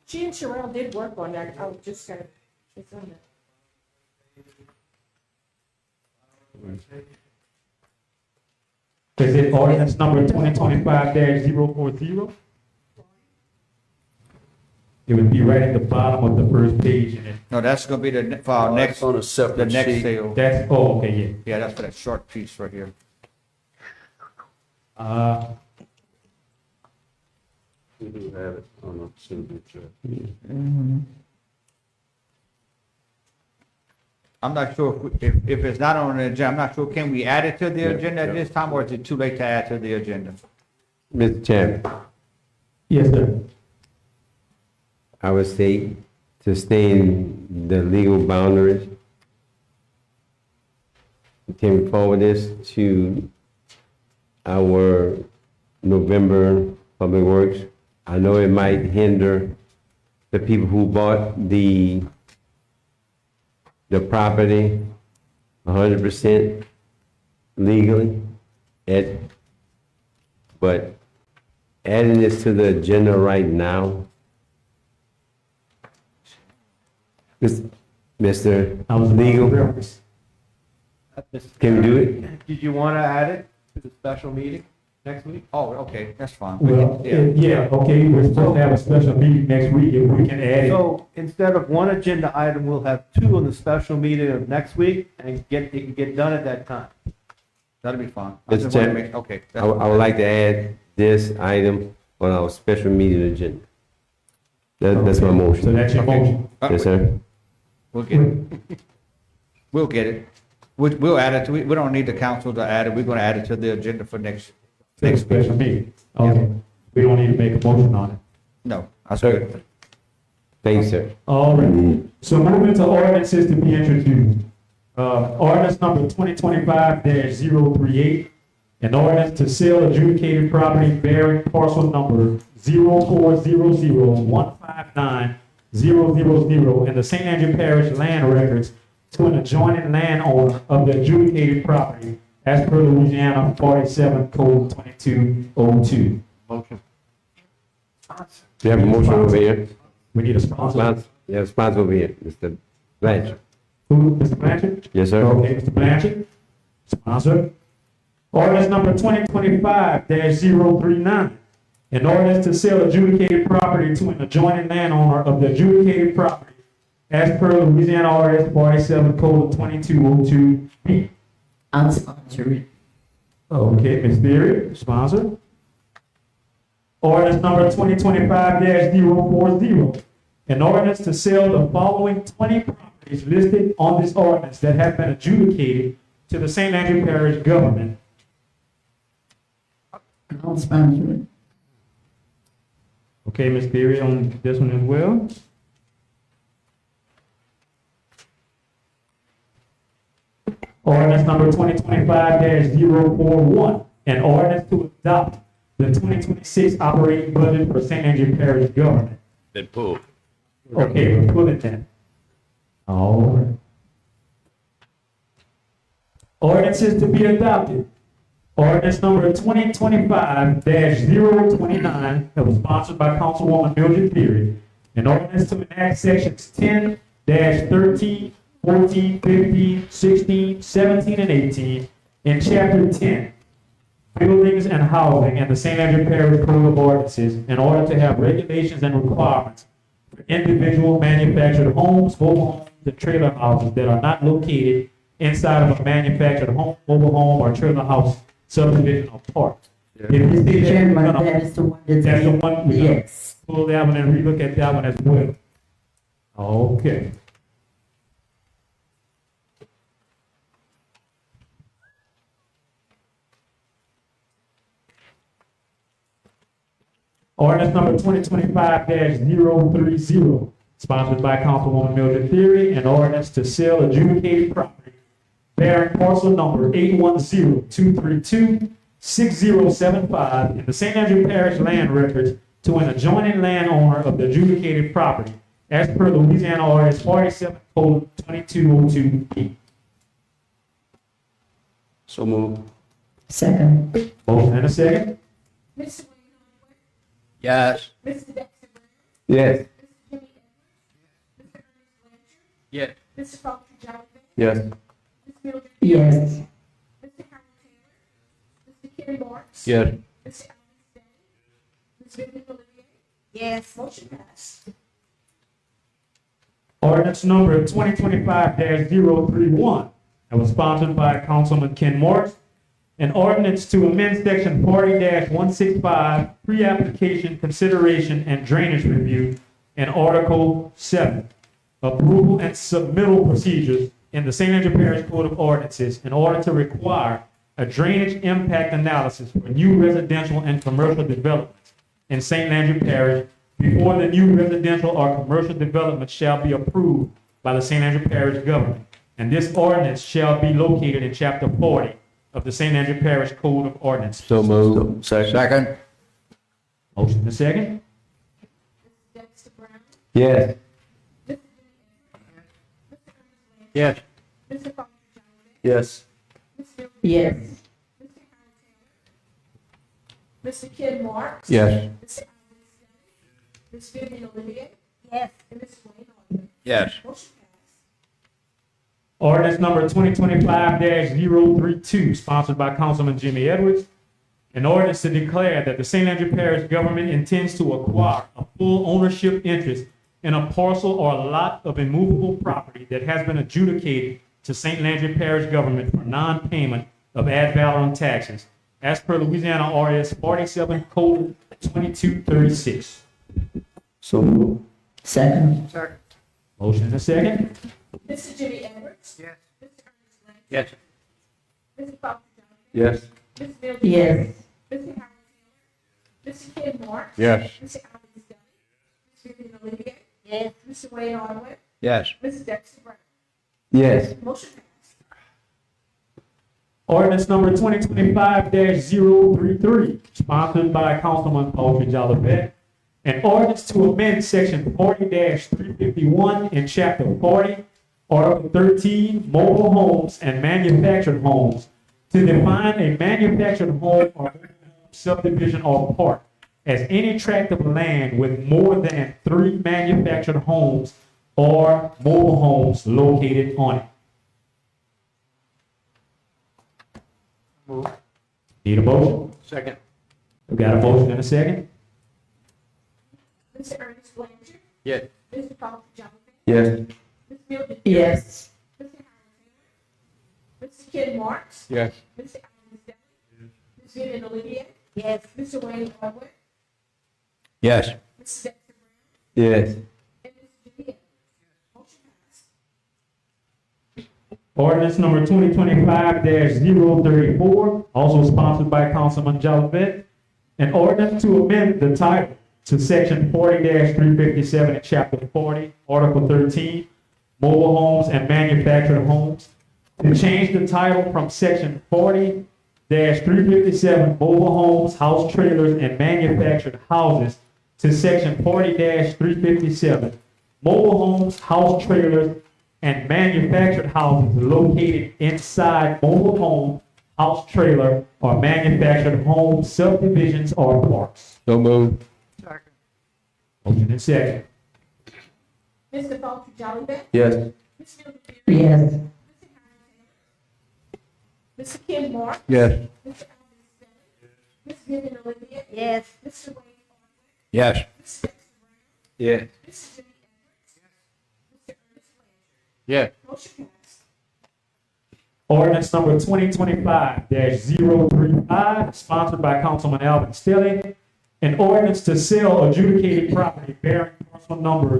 J: She and Sherelle did work on that. I was just gonna, it's on
C: Is it ordinance number 2025-040? It would be right at the bottom of the first page in it.
D: No, that's gonna be for our next,
I: On a
D: the
I: separate
D: next
I: sheet.
D: sale.
C: That's, oh, okay, yeah.
D: Yeah, that's for that short piece right here.
I: We do have it on the signature.
D: I'm not sure if it's not on the agenda, I'm not sure, can we add it to the agenda at this time, or is it too late to add to the agenda?
I: Mr. Chairman,
C: Yes, sir.
I: I would say to stay in the legal boundaries. Can we forward this to our November Public Works? I know it might hinder the people who bought the property 100% legally. But adding this to the agenda right now, Mr.
C: I was
I: Legal,
F: Mr.
I: can we do it?
F: Did you want to add it to the special meeting next week?
D: Oh, okay, that's fine.
C: Well, yeah, okay, we're supposed to have a special meeting next week if we can add it.
F: So instead of one agenda item, we'll have two on the special meeting of next week and it can get done at that time.
D: That'll be fine. I
I: Mr.
D: just wanna
I: Chairman,
D: make- Okay.
I: I would like to add this item on our special meeting agenda. That's my
C: So
I: motion.
C: that's your motion.
I: Yes, sir.
D: We'll get it. We'll get it. We'll add it to, we don't need the council to add it, we're gonna add it to the agenda for next
C: Next special meeting. Okay. We don't need to make a motion on it.
D: No, that's good.
I: Thanks, sir.
C: All right. So moving to ordinances to be introduced. Ordinance number 2025-038, an ordinance to sell adjudicated property bearing parcel number 0400159000 in the St. Andrew Parish land records to an adjoining landowner of the adjudicated property as per Louisiana 47 Code 2202.
F: Motion.
I: We have a motion over here.
C: We need a sponsor.
I: Sponsor, yeah, sponsor over here, Mr. Blanchard.
C: Who, Mr. Blanchard?
I: Yes, sir.
C: Okay, Mr. Blanchard, sponsor. Ordinance number 2025-039, an ordinance to sell adjudicated property to an adjoining landowner of the adjudicated property as per Louisiana RS 47 Code 2202B.
E: I'll sponsor it.
C: Okay, Ms. Theory, sponsor. Ordinance number 2025-040, an ordinance to sell the following 20 properties listed on this ordinance that have been adjudicated to the St. Andrew Parish government.
E: I'll sponsor it.
C: Okay, Ms. Theory on this one as well. Ordinance number 2025-041, an ordinance to adopt the 2026 operating budget for St. Andrew Parish government.
N: Been pulled.
C: Okay, we'll pull it then. All right. Ordinances to be adopted. Ordinance number 2025-029 that was sponsored by Councilwoman Mildred Theory. An ordinance to enact sections 10-13, 14, 15, 16, 17, and 18 in chapter 10, buildings and housing, and the St. Andrew Parish Code of Ordinances in order to have regulations and requirements for individual manufactured homes, mobile homes, and trailer houses that are not located inside of a manufactured home, mobile home, or trailer house subdivision or park. If you see that, we're
E: Chairman,
C: gonna-
E: that is the one that's.
C: that's the one, we're gonna
E: Yes.
C: pull that one and relook at that one as well. Okay. Ordinance number 2025-030, sponsored by Councilwoman Mildred Theory, an ordinance to sell adjudicated property bearing parcel number 810-232-6075 in the St. Andrew Parish land records to an adjoining landowner of the adjudicated property as per Louisiana RS 47 Code 2202B.
I: So move.
E: Second.
C: Motion and a second.
J: Mr. Wayne,
N: Yes.
J: Mr. Dexter,
I: Yes.
J: Mr. Jimmy Edwards, Mr. Ernest Blanchard,
N: Yes.
J: Mr. Foster Jonathan,
I: Yes.
J: Ms. Mildred.
E: Yes.
J: Mr. Harold Taylor, Mr. Kenny Marks.
N: Yes.
J: Mr. Alvin Stone, Ms. Vivian Olivier. Yes. Motion passed.
C: Ordinance number 2025-031 that was sponsored by Councilman Ken Morris. An ordinance to amend section 40-165 pre-application consideration and drainage review and article 7 approval and submittal procedures in the St. Andrew Parish Code of Ordinances in order to require a drainage impact analysis for new residential and commercial developments in St. Landry Parish before the new residential or commercial development shall be approved by the St. Andrew Parish government. And this ordinance shall be located in chapter 40 of the St. Andrew Parish Code of Ordinances.
B: So moved.
N: Second.
C: Motion to second?
J: Dexter Brown,
B: Yes.
N: Yes.
J: Mr. Foster Johnson,
B: Yes.
J: Ms. Mildred
E: Yes.
J: Mr. Harold Taylor, Mr. Ken Marks.
B: Yes.
J: Mr. Alvin Stanley, Ms. Vivian Olivia. Yes. And Mr. Wayne Orton.
N: Yes.
J: Motion passed.
C: Ordinance number 2025-032, sponsored by Councilman Jimmy Edwards. An ordinance to declare that the St. Andrew Parish government intends to acquire a full ownership interest in a parcel or lot of immovable property that has been adjudicated to St. Landry Parish government for non-payment of ad valorem taxes, as per Louisiana RS 47:2236.
B: So moved.
E: Second.
C: Motion to second?
J: Mr. Jimmy Edwards. Yes. Mr. Ernest Lang.
N: Yes.
J: Mr. Foster Johnson.
B: Yes.
J: Ms. Mildred
E: Yes.
J: Mr. Harold Taylor, Mr. Ken Marks.
N: Yes.
J: Mr. Alvin Stanley, Ms. Vivian Olivia. Yes. Mr. Wayne Orton,
N: Yes.
J: Mrs. Dexter Brown.
B: Yes.
J: Motion passed.
C: Ordinance number 2025-033, sponsored by Councilman Paul Jolivet. An ordinance to amend section 40-351 in chapter 40, article 13, mobile homes and manufactured homes, to define a manufactured home or subdivision or park as any tract of land with more than 3 manufactured homes or mobile homes located on it. Need a motion?
N: Second.
C: We got a motion and a second?
J: Mr. Ernest Blanchard.
N: Yes.
J: Mr. Foster Johnson.
B: Yes.
J: Ms. Mildred
E: Yes.
J: Mr. Harold Taylor, Mr. Ken Marks.
B: Yes.
J: Mr. Alvin Stanley, Ms. Vivian Olivia. Yes. Mr. Wayne Orton,
N: Yes.
J: Mrs. Dexter Brown,
B: Yes.
J: and Mr. Jimmy Edwards. Motion passed.
C: Ordinance number 2025-034, also sponsored by Councilman Jolivet. An ordinance to amend the title to section 40-357 in chapter 40, article 13, mobile homes and manufactured homes, to change the title from section 40-357, mobile homes, house trailers, and manufactured houses, to section 40-357, mobile homes, house trailers, and manufactured houses located inside mobile home, house trailer, or manufactured home subdivisions or parks.
B: So moved.
C: Motion and second.
J: Mr. Foster Johnson.
B: Yes.
J: Ms. Mildred
E: Yes.
J: Mr. Harold Taylor, Mr. Ken Marks.
B: Yes.
J: Mr. Alvin Stanley, Ms. Vivian Olivia. Yes. Mr. Wayne Orton,
N: Yes.
J: Mrs. Dexter Brown,
B: Yes.
J: Mr. Jimmy Edwards, Mr. Ernest Blanchard.
N: Yes.
J: Motion passed.
C: Ordinance number 2025-035, sponsored by Councilman Alvin Stelly. An ordinance to sell adjudicated property bearing parcel number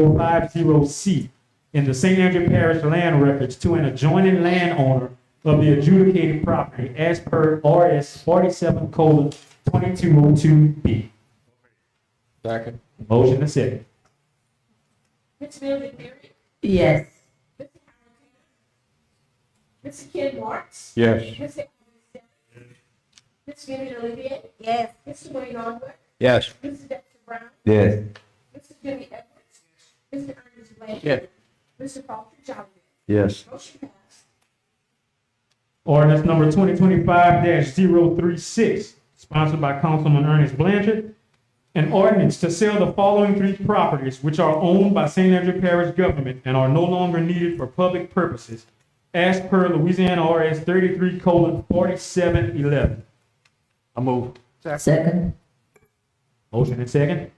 C: 010-590-7050C in the St. Andrew Parish land records to an adjoining landowner of the adjudicated property as per RS 47:2202B.
B: Second.
C: Motion and second.
J: Ms. Mildred Berry,
E: Yes.
J: Mr. Harold Taylor, Mr. Ken Marks.
B: Yes.
J: Mr. Alvin Stanley, Ms. Vivian Olivia. Yes. Mr. Wayne Orton,
N: Yes.
J: Mrs. Dexter Brown,
B: Yes.
J: Mr. Jimmy Edwards, Mr. Ernest Blanchard.
N: Yes.
J: Mr. Foster Johnson.
B: Yes.
J: Motion passed.
C: Ordinance number 2025-036, sponsored by Councilman Ernest Blanchard. An ordinance to sell the following 3 properties which are owned by St. Andrew Parish government and are no longer needed for public purposes, as per Louisiana RS 33:4711.
N: I move.
E: Second.
C: Motion and second.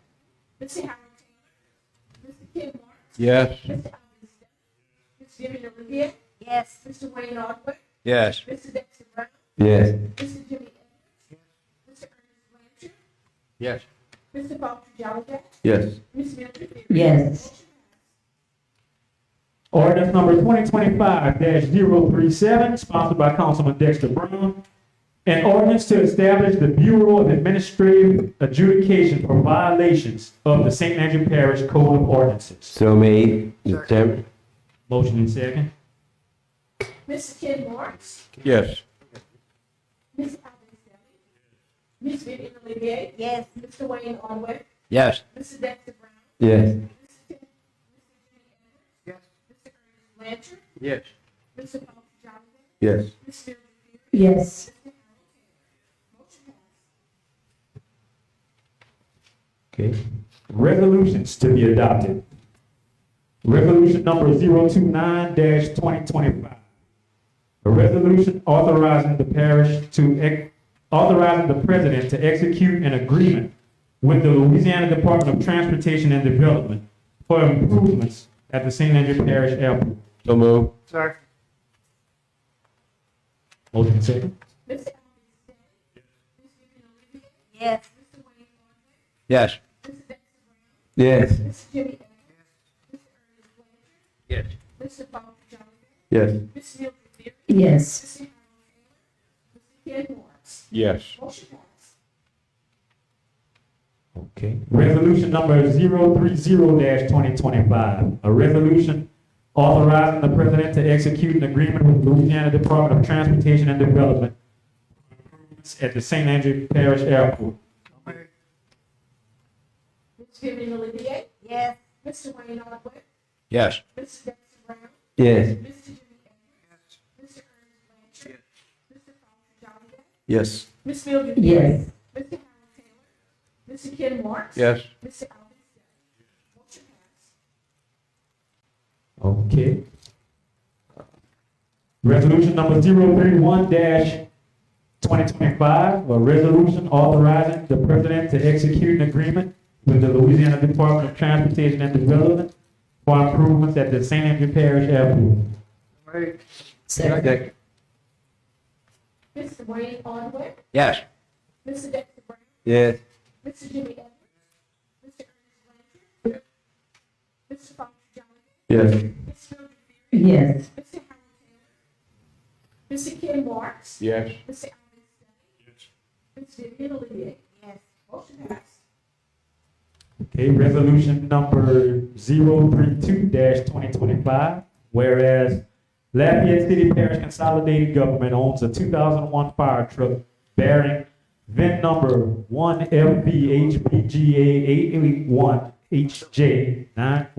J: Mr. Harold Taylor, Mr. Ken Marks.
B: Yes.
J: Mr. Alvin Stanley, Ms. Vivian Olivia. Yes. Mr. Wayne Orton,
N: Yes.
J: Mrs. Dexter Brown,
B: Yes.
J: Mr. Jimmy Edwards, Mr. Ernest Blanchard,
N: Yes.
J: Mr. Foster Johnson,
B: Yes.
J: Ms. Mildred Berry.
E: Yes.
J: Motion passed.
C: Ordinance number 2025-037, sponsored by Councilman Dexter Brown. An ordinance to establish the Bureau of Administrative Adjudication for violations of the St. Landry Parish Code of Ordinances.
I: So made, Mr. Chairman.
C: Motion and second.
J: Mr. Ken Marks,
B: Yes.
J: Ms. Alvin Stelly, Ms. Vivian Olivier. Yes. Mr. Wayne Allward,
N: Yes.
J: Mr. Dexter Brown,
I: Yes.
J: Mr. Ernest Blanchard,
H: Yes.
J: Mr. Paul Jonathan,
I: Yes.
J: Ms. Mildred Pierce,
E: Yes.
J: motion passed.
C: Okay. Resolutions to be adopted. Resolution number 029-2025. A resolution authorizing the president to execute an agreement with the Louisiana Department of Transportation and Development for improvements at the St. Landry Parish Airport.
B: So move.
L: Second.
C: Motion second.
J: Mr. Alvin Stelly, Ms. Vivian Olivier,
E: Yes.
J: Mr. Wayne Allward,
N: Yes.
J: Mr. Dexter Brown,
I: Yes.
J: Mr. Jimmy Evans, Mr. Ernest Blanchard,
N: Yes.
J: Mr. Paul Jonathan,
I: Yes.
J: Ms. Mildred Pierce,
E: Yes.
J: Mr. Harold Taylor, Mr. Ken Marks,
B: Yes.
J: motion passed.
C: Okay. Resolution number 030-2025. A resolution authorizing the president to execute an agreement with Louisiana Department of Transportation and Development at the St. Landry Parish Airport.
J: Ms. Vivian Olivier,
E: Yes.
J: Mr. Wayne Allward,
N: Yes.
J: Mr. Dexter Brown,
I: Yes.
J: Mr. Jimmy Evans, Mr. Ernest Blanchard, Mr. Paul Jonathan,
I: Yes.
J: Ms. Mildred
E: Yes.
J: Pierce, Mr. Harold Taylor, Mr. Ken Marks,
B: Yes.
J: Mr. Alvin Stelly, motion passed.
C: Okay. Resolution number 031-2025, a resolution authorizing the president to execute an agreement with the Louisiana Department of Transportation and Development for improvements at the St. Andrew Parish Airport.
E: Second.
J: Mr. Wayne Allward,
N: Yes.
J: Mr. Dexter Brown,
I: Yes.
J: Mr. Jimmy Evans, Mr. Ernest Blanchard, Mr. Paul Jonathan,
I: Yes.
J: Ms. Mildred Pierce,
E: Yes.
J: Mr. Harold Taylor, Mr. Ken Marks,
B: Yes.
J: Mr. Alvin Stelly, Ms. Vivian Olivier. Yes. Motion passed.
C: Okay, resolution number 032-2025, whereas Lafayette City Parish Consolidated Government owns a 2001 fire truck bearing VIN number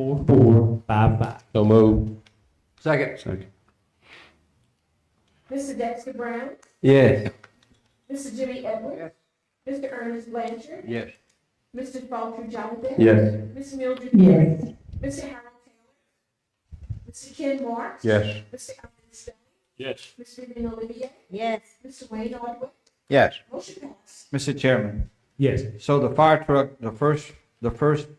C: 1FBHBGA881HJ94455.
B: So move.
H: Second.
I: Second.
J: Mr. Dexter Brown,
I: Yes.
J: Mr. Jimmy Edwards, Mr. Ernest Blanchard,
H: Yes.
J: Mr. Paul Jonathan,
I: Yes.
J: Ms. Mildred
E: Yes.
J: Pierce, Mr. Harold Taylor, Mr. Ken Marks,
B: Yes.
J: Mr. Alvin Stelly,
L: Yes.
J: Ms. Vivian Olivier,
E: Yes.
J: Mr. Wayne Allward,
N: Yes.
J: motion passed.
D: Mr. Chairman,
C: Yes.
D: so the fire truck, the first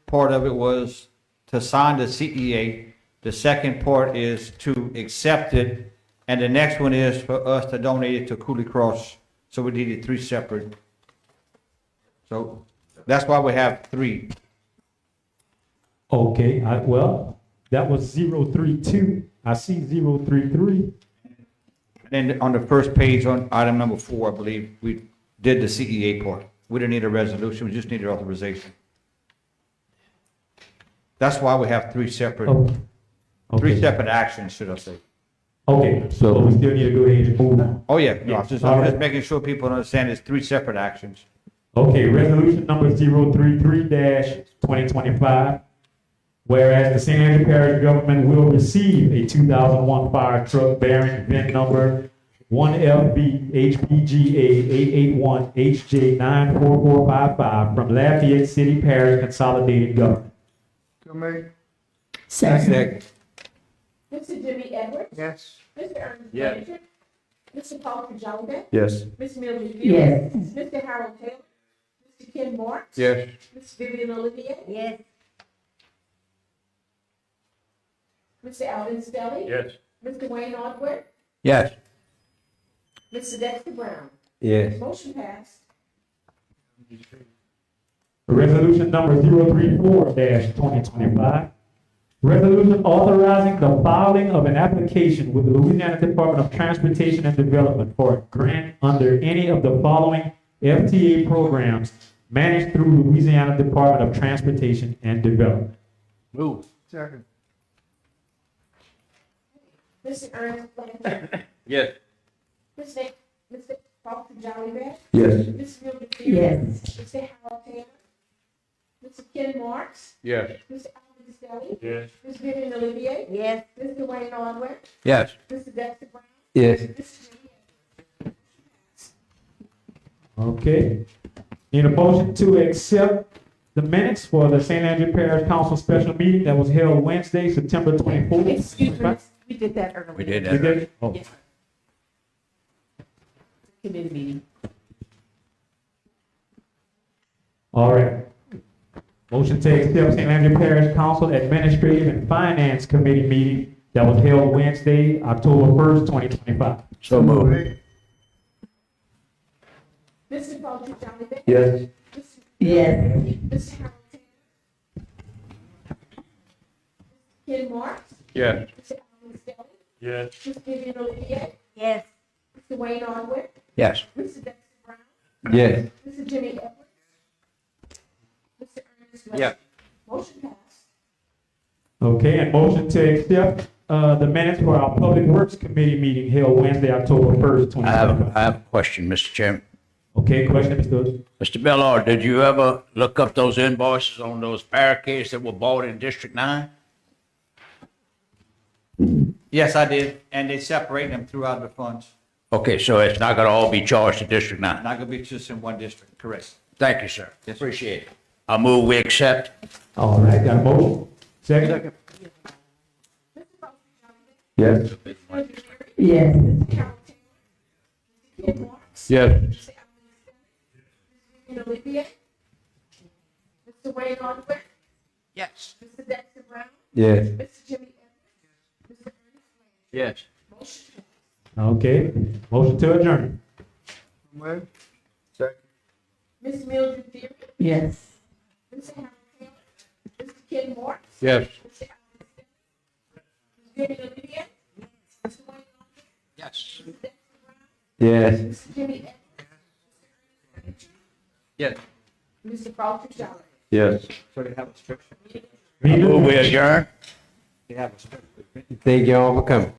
D: part of it was to sign the CEA. The second part is to accept it, and the next one is for us to donate it to Cooley Cross. So we needed three separate. So that's why we have three.
C: Okay, well, that was 032. I see 033.
D: And on the first page on item number 4, I believe, we did the CEA part. We didn't need a resolution, we just needed authorization. That's why we have three separate,
C: Oh,
D: three
C: okay.
D: separate actions, should I say.
C: Okay, so we still need to go ahead and move on.
D: Oh, yeah, no, I'm just
C: All right.
D: making sure people understand it's three separate actions.
C: Okay, resolution number 033-2025. Whereas the St. Andrew Parish government will receive a 2001 fire truck bearing VIN number 1FBHBGA881HJ94455 from Lafayette City Parish Consolidated Government.
E: Second.
J: Mr. Jimmy Edwards,
L: Yes.
J: Mr. Ernest
H: Yes.
J: Blanchard, Mr. Paul Jonathan,
I: Yes.
J: Ms. Mildred Pierce,
E: Yes.
J: Mr. Harold Taylor, Mr. Ken Marks,
B: Yes.
J: Ms. Vivian Olivier,
E: Yes.
J: Mr. Alvin Stelly,
L: Yes.
J: Mr. Wayne Allward,
N: Yes.
J: Mr. Dexter Brown.
I: Yes.
J: Motion passed.
C: Resolution number 034-2025. Resolution authorizing the filing of an application with the Louisiana Department of Transportation and Development for a grant under any of the following FTA programs managed through Louisiana Department of Transportation and Development.
H: Move.
J: Mr. Ernest Landry.
H: Yes.
J: Mr. Walter Jolly Bear.
B: Yes.
J: Ms. Mildred Pierce.
E: Yes.
J: Mr. Harold Taylor. Mr. Ken Marks.
H: Yes.
J: Mr. Alvin Stelly.
L: Yes.
J: Ms. Vivian Olivier.
E: Yes.
J: Mr. Wayne Allward.
H: Yes.
J: Mr. Dexter Brown.
B: Yes.
J: Mr. Jimmy
C: Okay. Need a motion to accept the minutes for the St. Landry Parish Council special meeting that was held Wednesday, September 24th.
J: Excuse me, we did that earlier.
H: We did
C: You
H: that.
C: did it? Oh.
J: Yes. Committee meeting.
C: All right. Motion to accept St. Landry Parish Council Administrative and Finance Committee meeting that was held Wednesday, October 1st, 2025.
H: So move.
J: Mr. Walter Jolly Bear.
B: Yes.
E: Yes.
J: Mr. Harold Taylor. Ken Marks.
H: Yes.
J: Mr. Alvin Stelly.
L: Yes.
J: Ms. Vivian Olivier.
E: Yes.
J: Mr. Wayne Allward.
H: Yes.
J: Mr. Dexter Brown.
B: Yes.
J: Mr. Jimmy Edwards. Mr. Ernest Landry.
H: Yeah.
J: Motion passed.
C: Okay, and motion to accept the minutes for our Public Works Committee meeting held Wednesday, October 1st,
N: I have
C: 2025.
N: a question, Mr. Chairman.
C: Okay, question, Mr.
N: Mr. Bellard, did you ever look up those invoices on those barricades that were bought in District 9?
D: Yes, I did, and they separate them throughout the funds.
N: Okay, so it's not gonna all be charged to District 9?
D: Not gonna be just in one district, correct?
N: Thank you, sir.
D: Yes, sir.
N: Appreciate it. I move we accept.
C: All right, got a motion? Second?
J: Mr. Walter Jolly Bear.
B: Yes.
J: Ms. Mildred Pierce.
E: Yes.
J: Mr. Harold Taylor. Mr. Ken Marks.
H: Yes.
J: Mr. Alvin Stelly. Ms. Vivian Olivier. Mr. Wayne Allward.
H: Yes.
J: Mr. Dexter Brown.
B: Yes.
J: Mr. Jimmy Edwards. Mr. Ernest Landry.
H: Yes.
J: Motion passed.
C: Okay, motion to adjourn.
J: Ms. Mildred Pierce.
E: Yes.
J: Mr. Harold Taylor. Mr. Ken Marks.
H: Yes.
J: Mr. Alvin Stelly. Ms. Vivian Olivier. Mr. Wayne Allward.
H: Yes.
J: Mr. Dexter Brown.
B: Yes.
J: Mr. Jimmy Edwards.
H: Yes.
J: Mr. Walter Jolly.
B: Yes.
D: So they have a special,
N: I move we adjourn.
D: they have a special.
B: Thank you all for coming.